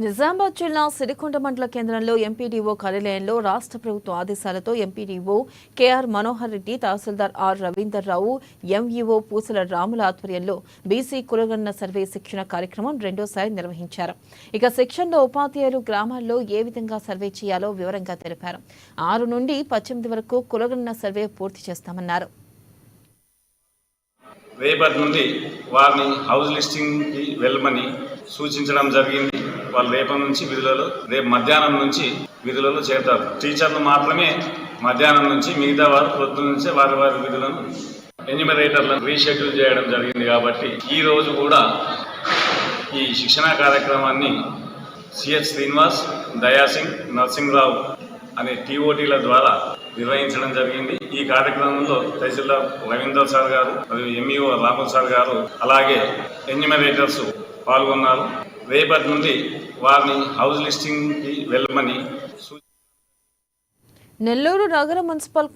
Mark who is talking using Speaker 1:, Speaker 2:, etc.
Speaker 1: నిజామాబాద్ జిల్లా సిరికొండ మండల కేంద్రంలో ఎంపీడీఓ కార్యాలయంలో రాష్ట్ర ప్రభుత్వ ఆదేశాలతో ఎంపీడీఓ కేఆర్ మనోహర్ రెడ్డి, తహసీల్దార్ ఆర్ రవీందర్ రావు, ఎంఈఓ పూసల రాముల ఆధ్వర్యంలో బీసీ కులగణన సర్వే శిక్షణ కార్యక్రమం రెండోసారి నిర్వహించారు. ఇక శిక్షణలో ఉపాధ్యాయులు గ్రామాల్లో ఏ విధంగా సర్వే చేయాలో వివరంగా తెలిపారు. 6 నుండి 18 వరకు కులగణన సర్వే పూర్తి చేస్తామన్నారు.
Speaker 2: రేపటి నుండి వారిని హౌస్ లిస్టింగ్కి వెళ్ళమని సూచించడం జరిగింది. వాళ్ళు రేపటి నుంచి రేపు మధ్యాహ్నం నుంచి విధులలో చేరుతారు. టీచర్లు మాత్రమే మధ్యాహ్నం నుంచి, మిగతా వారు పొద్దున్న నుంచే వారి విధులను ఎన్యూమరేటర్లను రీషెడ్యూల్ చేయడం జరిగింది. కాబట్టి ఈ రోజు కూడా ఈ శిక్షణా కార్యక్రమాన్ని సిహెచ్ శ్రీనివాస్, దయాసింగ్, నర్సింగ్రావు అనే టీఓటీల ద్వారా నిర్వహించడం జరిగింది. ఈ కార్యక్రమంలో తహసీల్దార్ రవీందర్ సార్ గారు మరియు ఎంఈఓ రాముల్ సార్ గారు అలాగే ఎన్యూమరేటర్స్ పాల్గొన్నారు. రేపటి నుండి వారిని హౌస్ లిస్టింగ్కి వెళ్ళమని
Speaker 1: నెల్లూరు నగర మున్సిపల్